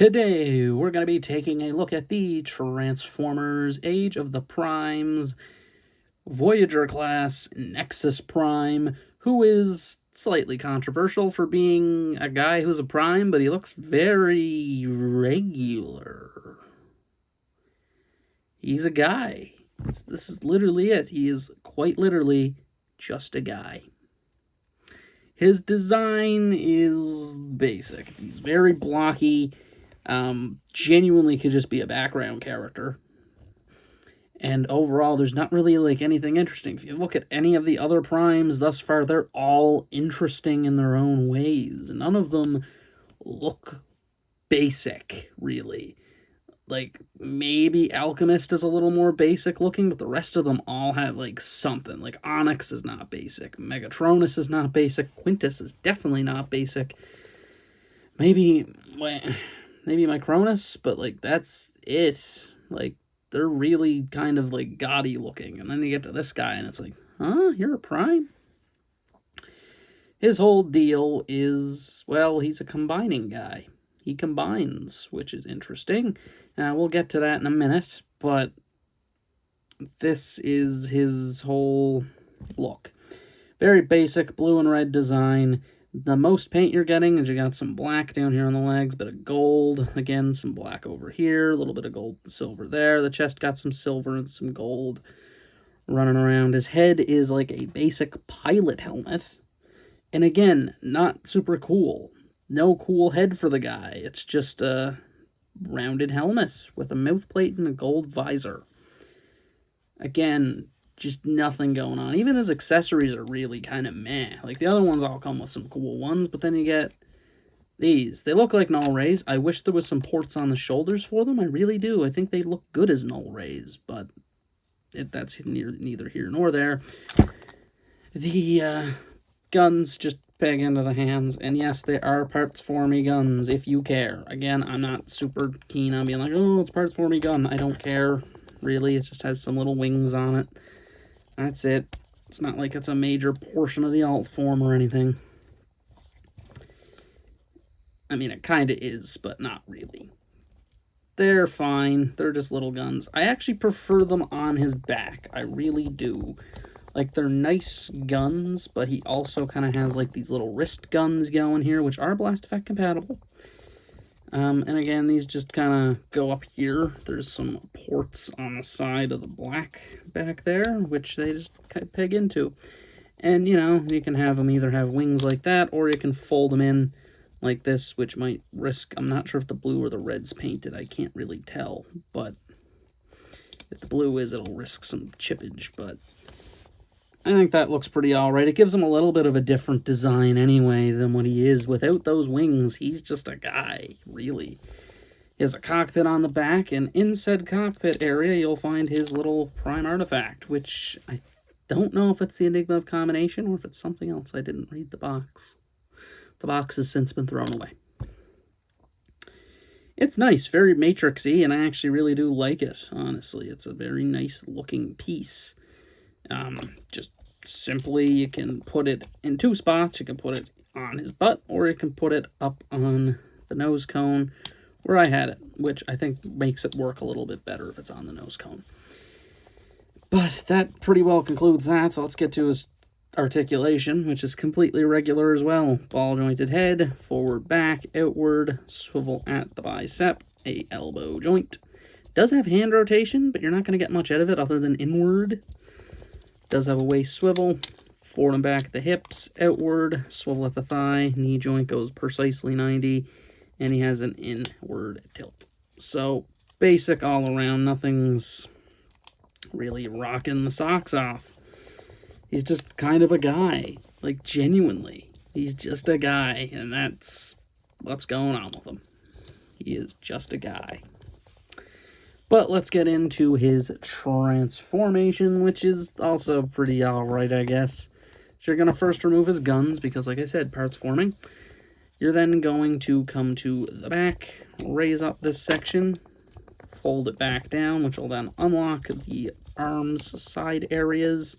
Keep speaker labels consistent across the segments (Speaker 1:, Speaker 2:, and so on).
Speaker 1: Today, we're going to be taking a look at the Transformers Age of the Primes Voyager class Nexus Prime, who is slightly controversial for being a guy who's a Prime, but he looks very regular. He's a guy. This is literally it. He is quite literally just a guy. His design is basic. He's very blocky. Genuinely could just be a background character. And overall, there's not really like anything interesting. If you look at any of the other primes thus far, they're all interesting in their own ways. None of them look basic, really. Like, maybe Alchemist is a little more basic looking, but the rest of them all have, like, something. Like, Onyx is not basic. Megatronus is not basic. Quintus is definitely not basic. Maybe Micronus, but, like, that's it. Like, they're really kind of, like, gaudy looking. And then you get to this guy, and it's like, huh? You're a Prime? His whole deal is, well, he's a combining guy. He combines, which is interesting. We'll get to that in a minute, but this is his whole look. Very basic blue and red design. The most paint you're getting is you got some black down here on the legs, bit of gold. Again, some black over here, a little bit of gold and silver there. The chest got some silver and some gold running around. His head is like a basic pilot helmet. And again, not super cool. No cool head for the guy. It's just a rounded helmet with a mouth plate and a gold visor. Again, just nothing going on. Even his accessories are really kind of meh. Like, the other ones all come with some cool ones, but then you get these. They look like null rays. I wish there was some ports on the shoulders for them. I really do. I think they look good as null rays, but that's neither here nor there. The guns just peg into the hands, and yes, they are parts for me guns, if you care. Again, I'm not super keen on being like, oh, it's parts for me gun. I don't care, really. It just has some little wings on it. That's it. It's not like it's a major portion of the alt form or anything. I mean, it kind of is, but not really. They're fine. They're just little guns. I actually prefer them on his back. I really do. Like, they're nice guns, but he also kind of has, like, these little wrist guns going here, which are blast effect compatible. And again, these just kind of go up here. There's some ports on the side of the black back there, which they just kind of peg into. And, you know, you can have them either have wings like that, or you can fold them in like this, which might risk... I'm not sure if the blue or the red's painted. I can't really tell, but if the blue is, it'll risk some chippage, but I think that looks pretty alright. It gives him a little bit of a different design anyway than what he is. Without those wings, he's just a guy, really. He has a cockpit on the back, and in said cockpit area, you'll find his little Prime artifact, which I don't know if it's the Enigma of Combination or if it's something else. I didn't read the box. The box has since been thrown away. It's nice, very Matrix-y, and I actually really do like it, honestly. It's a very nice looking piece. Just simply, you can put it in two spots. You can put it on his butt, or you can put it up on the nose cone where I had it, which I think makes it work a little bit better if it's on the nose cone. But that pretty well concludes that, so let's get to his articulation, which is completely regular as well. Ball jointed head, forward, back, outward, swivel at the bicep, a elbow joint. Does have hand rotation, but you're not going to get much out of it other than inward. Does have a waist swivel, forward and back at the hips, outward, swivel at the thigh, knee joint goes precisely 90, and he has an inward tilt. So, basic all around, nothing's really rocking the socks off. He's just kind of a guy, like, genuinely. He's just a guy, and that's what's going on with him. He is just a guy. But let's get into his transformation, which is also pretty alright, I guess. So you're going to first remove his guns, because like I said, parts forming. You're then going to come to the back, raise up this section, fold it back down, which will then unlock the arms side areas.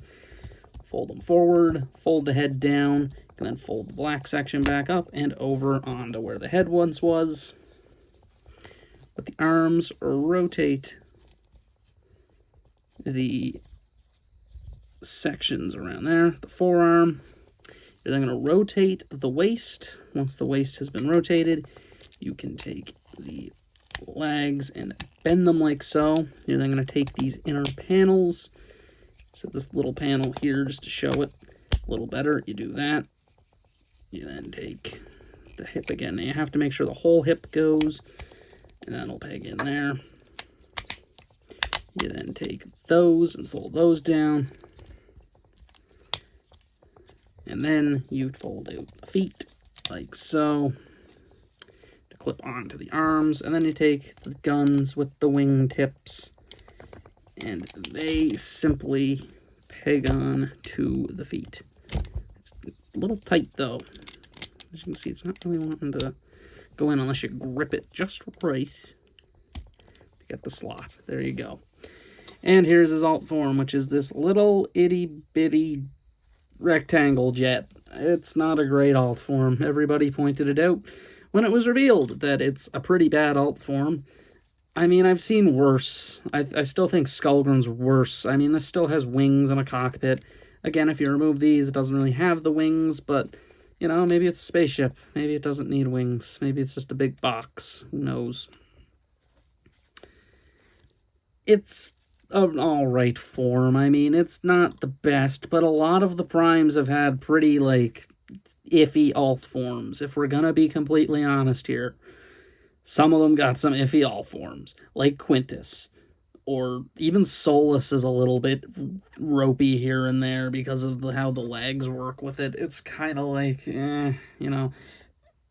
Speaker 1: Fold them forward, fold the head down, and then fold the black section back up and over onto where the head once was. With the arms, rotate the sections around there, the forearm. You're then going to rotate the waist. Once the waist has been rotated, you can take the legs and bend them like so. You're then going to take these inner panels. So this little panel here, just to show it a little better, you do that. You then take the hip again. Now you have to make sure the whole hip goes, and that'll peg in there. You then take those and fold those down. And then you fold out the feet like so to clip onto the arms. And then you take the guns with the wing tips, and they simply peg on to the feet. It's a little tight though. As you can see, it's not really wanting to go in unless you grip it just right to get the slot. There you go. And here's his alt form, which is this little itty-bitty rectangle jet. It's not a great alt form. Everybody pointed it out when it was revealed that it's a pretty bad alt form. I mean, I've seen worse. I still think Skullgrim's worse. I mean, this still has wings and a cockpit. Again, if you remove these, it doesn't really have the wings, but, you know, maybe it's a spaceship. Maybe it doesn't need wings. Maybe it's just a big box. Who knows? It's an alright form. I mean, it's not the best, but a lot of the primes have had pretty, like, iffy alt forms, if we're gonna be completely honest here. Some of them got some iffy alt forms, like Quintus, or even Solus is a little bit ropey here and there because of how the legs work with it. It's kind of like, you know,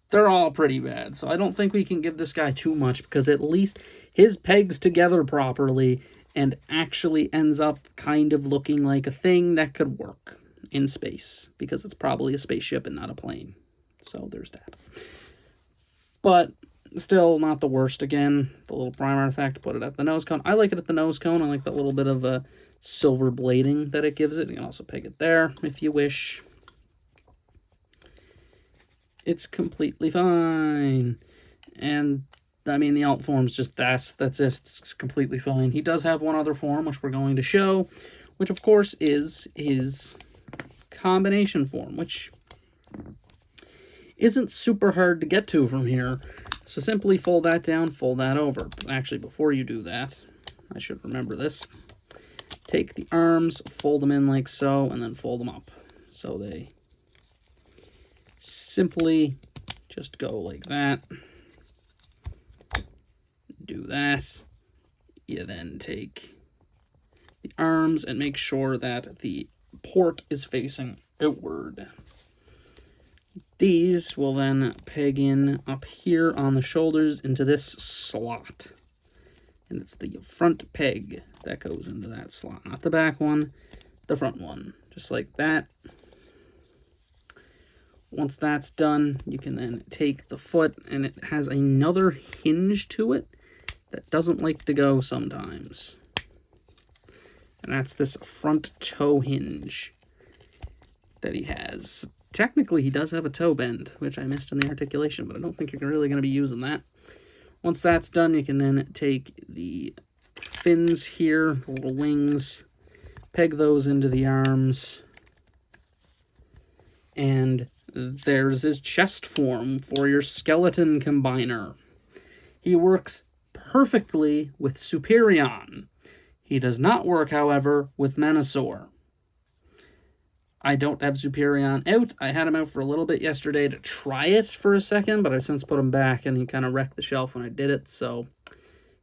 Speaker 1: they're all pretty bad. So I don't think we can give this guy too much, because at least his pegs together properly and actually ends up kind of looking like a thing that could work in space, because it's probably a spaceship and not a plane. So there's that. But still not the worst. Again, the little prime artifact, put it at the nose cone. I like it at the nose cone. I like that little bit of a silver blading that it gives it. You can also peg it there if you wish. It's completely fine. And I mean, the alt form's just that. That's it. It's completely fine. He does have one other form, which we're going to show, which of course is his combination form, which isn't super hard to get to from here. So simply fold that down, fold that over. But actually, before you do that, I should remember this. Take the arms, fold them in like so, and then fold them up. So they simply just go like that. Do that. You then take the arms and make sure that the port is facing outward. These will then peg in up here on the shoulders into this slot. And it's the front peg that goes into that slot. Not the back one, the front one. Just like that. Once that's done, you can then take the foot, and it has another hinge to it that doesn't like to go sometimes. And that's this front toe hinge that he has. Technically, he does have a toe bend, which I missed in the articulation, but I don't think you're really going to be using that. Once that's done, you can then take the fins here, the little wings, peg those into the arms, and there's his chest form for your skeleton combiner. He works perfectly with Superion. He does not work, however, with Menasor. I don't have Superion out. I had him out for a little bit yesterday to try it for a second, but I've since put him back, and he kind of wrecked the shelf when I did it, so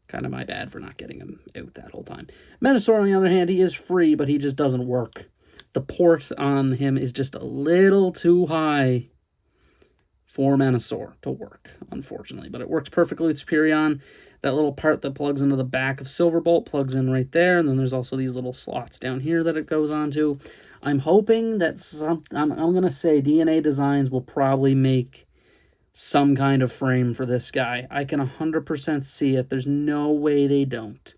Speaker 1: kind of my bad for not getting him out that whole time. Menasor, on the other hand, he is free, but he just doesn't work. The port on him is just a little too high for Menasor to work, unfortunately, but it works perfectly with Superion. That little part that plugs into the back of Silverbolt plugs in right there, and then there's also these little slots down here that it goes onto. I'm hoping that I'm going to say DNA Designs will probably make some kind of frame for this guy. I can 100% see it. There's no way they don't.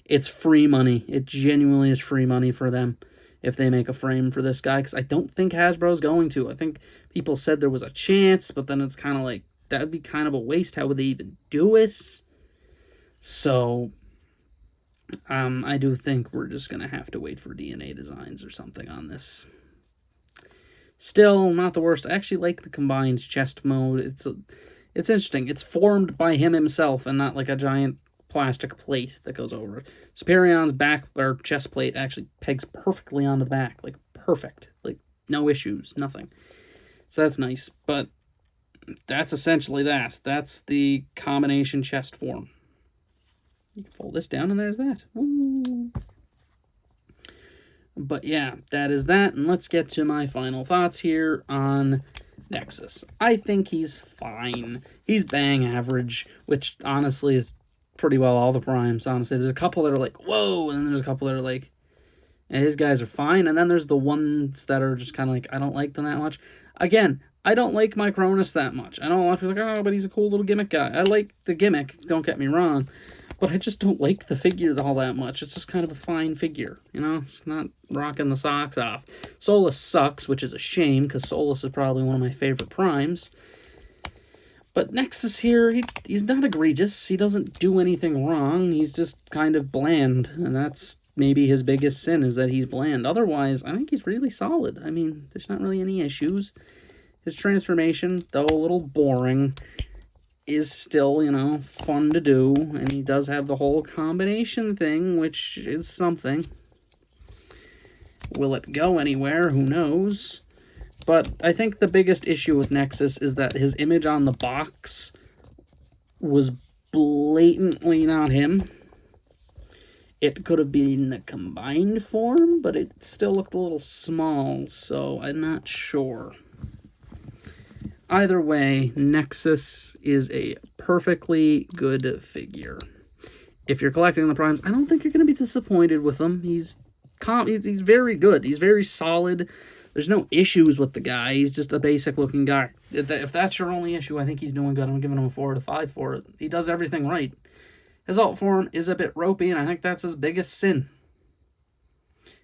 Speaker 1: It's free money. It genuinely is free money for them if they make a frame for this guy, because I don't think Hasbro's going to. I think people said there was a chance, but then it's kind of like, that would be kind of a waste. How would they even do it? So, I do think we're just going to have to wait for DNA designs or something on this. Still, not the worst. I actually like the combined chest mode. It's interesting. It's formed by him himself and not like a giant plastic plate that goes over it. Superion's back or chest plate actually pegs perfectly onto the back. Like, perfect. Like, no issues. Nothing. So that's nice. But that's essentially that. That's the combination chest form. You can fold this down and there's that. Woo! But yeah, that is that. And let's get to my final thoughts here on Nexus. I think he's fine. He's bang average, which honestly is pretty well all the primes, honestly. There's a couple that are like, whoa, and then there's a couple that are like, yeah, his guys are fine. And then there's the ones that are just kind of like, I don't like them that much. Again, I don't like Micronus that much. I know a lot of people are like, oh, but he's a cool little gimmick guy. I like the gimmick, don't get me wrong. But I just don't like the figure all that much. It's just kind of a fine figure, you know? It's not rocking the socks off. Solus sucks, which is a shame, because Solus is probably one of my favorite primes. But Nexus here, he's not egregious. He doesn't do anything wrong. He's just kind of bland. And that's maybe his biggest sin, is that he's bland. Otherwise, I think he's really solid. I mean, there's not really any issues. His transformation, though a little boring, is still, you know, fun to do, and he does have the whole combination thing, which is something. Will it go anywhere? Who knows? But I think the biggest issue with Nexus is that his image on the box was blatantly not him. It could have been a combined form, but it still looked a little small, so I'm not sure. Either way, Nexus is a perfectly good figure. If you're collecting the primes, I don't think you're going to be disappointed with him. He's very good. He's very solid. There's no issues with the guy. He's just a basic-looking guy. If that's your only issue, I think he's doing good. I'm giving him a 4 out of 5 for it. He does everything right. His alt form is a bit ropey, and I think that's his biggest sin,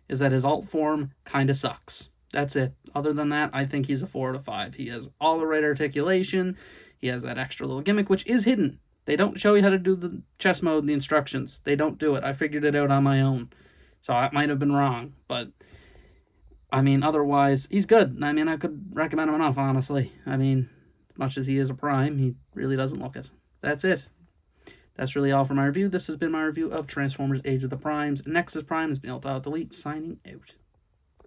Speaker 1: is that his alt form kind of sucks. That's it. Other than that, I think he's a 4 out of 5. He has all the right articulation. He has that extra little gimmick, which is hidden. They don't show you how to do the chess mode, the instructions. They don't do it. I figured it out on my own. So I might have been wrong. But, I mean, otherwise, he's good. I mean, I could recommend him enough, honestly. I mean, much as he is a prime, he really doesn't look it. That's it. That's really all for my review. This has been my review of Transformers Age of the Primes. Nexus Prime has been Delete, signing out.